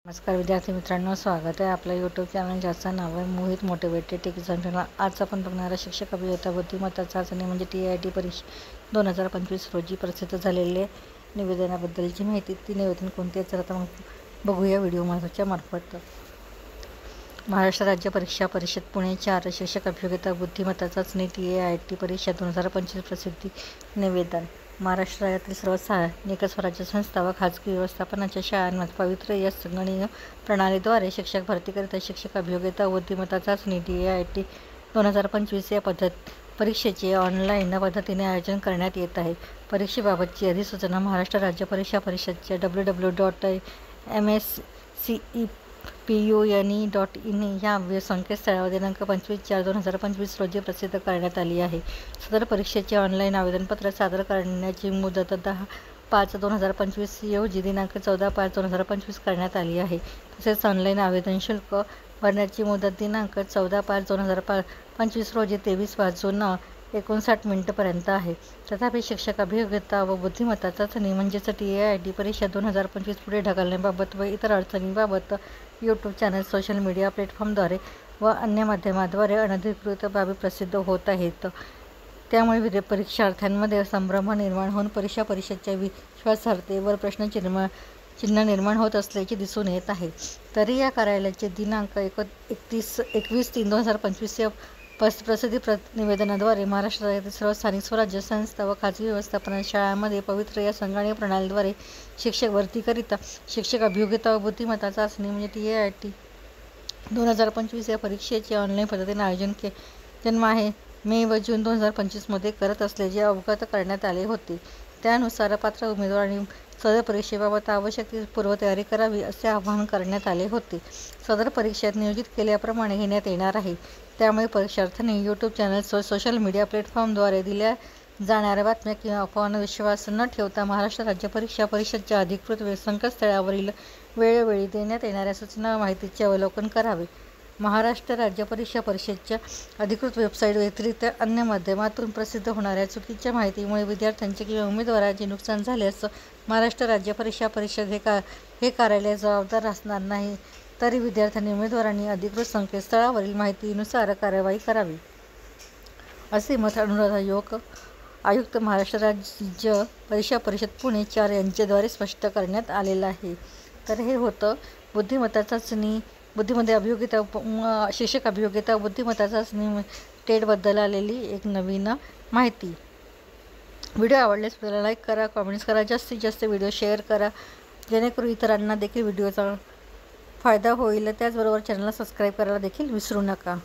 नमस्कार विद्यार्थी मित्रांनो, स्वागत आहे आपल्या यूट्यूब चॅनल ज्याचं नाव आहे मोहित मोटिवेटेड एक्झाम चॅनल। आज आपण बघणार आहे शिक्षक अभियंता बुद्धिमत्ता चाचणी म्हणजे TIT परीक्षा 2025 रोजी प्रसिद्ध झालेले निवेदनाबद्दलची माहिती। ती निवेदन कोणते तर आता मग बघूया व्हिडिओच्या मार्फत। महाराष्ट्र राज्य परीक्षा परिषद पुणे 4 शिक्षक अभियोगिता बुद्धिमत्ता चाचणी TIT परीक्षा 2025 प्रसिद्धी निवेदन। महाराष्ट्र राज्यातील सर्व निकष स्वराज्य संस्था व खाजगी व्यवस्थापनाच्या शाळांमध्ये पवित्र या संगणकीय प्रणालीद्वारे शिक्षक भरतीकरिता शिक्षक अभियोगिता बुद्धिमत्ता चाचणी TIT 2025 या परीक्षेचे ऑनलाईन पद्धतीने आयोजन करण्यात येत आहे। परीक्षेबाबतची अधिसूचना महाराष्ट्र राज्य परीक्षा परिषदच्या www.mscepune.in या संकेतस्थळावर दिनांक 25/4/2025 रोजी प्रसिद्ध करण्यात आली आहे। सदर परीक्षेचे ऑनलाईन आवेदनपत्र सादर करण्याची मुदत 10/5/2025 ऐवजी दिनांक 14/5/2025 करण्यात आली आहे। तसेच ऑनलाईन आवेदन शुल्क भरण्याची मुदत दिनांक 14/5/2025 रोजी 23:59 पर्यंत आहे। तथापि शिक्षक अभियोगिता व बुद्धिमत्ता चाचणी म्हणजेच TIT परीक्षा 2025 पुढे ढकलण्याबाबत व इतर अडचणींबाबत यूट्यूब चॅनल, सोशल मीडिया प्लॅटफॉर्मद्वारे व अन्य माध्यमांद्वारे अनधिकृत बाबी प्रसिद्ध होत आहेत। त्यामुळे परीक्षार्थ्यांमध्ये संभ्रम निर्माण होऊन परिषदेच्या विश्वासार्हतेवर प्रश्नचिन्ह निर्माण होत असल्याचे दिसून येत आहे। तरी या कार्यालयाचे दिनांक 21/3/2025 या प्रसिद्धी निवेदनाद्वारे महाराष्ट्र राज्यातील सर्व स्थानिक स्वराज्य संस्था व खाजगी व्यवस्थापन शाळांमध्ये पवित्र या संगणकीय प्रणालीद्वारे शिक्षक भरतीकरिता शिक्षक अभियोगिता व बुद्धिमत्ता चाचणी म्हणजे TIT 2025 या परीक्षेचे ऑनलाईन पद्धतीने आयोजन माहे मे व जून 2025 मध्ये करत असल्याचे अवगत करण्यात आले होते। त्यानुसार पात्र उमेदवारांनी सदर परीक्षेबाबत आवश्यक ती पूर्वतयारी करावी असे आवाहन करण्यात आले होते। सदर परीक्षेत नियोजित केल्याप्रमाणे घेण्यात येणार आहे। त्यामुळे परीक्षार्थ्यांनी यूट्यूब चॅनल, सोशल मीडिया प्लॅटफॉर्मद्वारे दिल्या जाणाऱ्या बातम्या किंवा अफवांवर विश्वास न ठेवता महाराष्ट्र राज्य परीक्षा परिषदच्या अधिकृत संकेतस्थळावरील वेळोवेळी देण्यात येणाऱ्या सूचना व माहितीचे अवलोकन करावे। महाराष्ट्र राज्य परीक्षा परिषदेच्या अधिकृत वेबसाईट व्यतिरिक्त अन्य माध्यमातून प्रसिद्ध होणाऱ्या चुकीच्या माहितीमुळे विद्यार्थ्यांचे किंवा उमेदवारांचे नुकसान झाल्यास महाराष्ट्र राज्य परीक्षा परिषद हे कार्यालय जबाबदार असणार नाही। तरी विद्यार्थ्यांनी उमेदवारांनी अधिकृत संकेतस्थळावरील माहितीनुसार कार्यवाही करावी, असे मत अनुरोध आयुक्त महाराष्ट्र राज्य परीक्षा परिषद पुणे 4 यांच्याद्वारे स्पष्ट करण्यात आलेलं आहे। तर हे होतं बुद्धिमत्ता अभियोगिता शिक्षक अभियोगिता बुद्धिमत्ता चाचणी टेटबद्दल आलेली एक नवीन माहिती। व्हिडिओ आवडल्यास आपल्याला लाईक करा, कमेंट्स करा, जास्तीत जास्त व्हिडिओ शेअर करा, जेणेकरून इतरांना देखील व्हिडिओचा फायदा होईल। त्याचबरोबर चॅनलला सबस्क्राईब करायला देखील विसरू नका।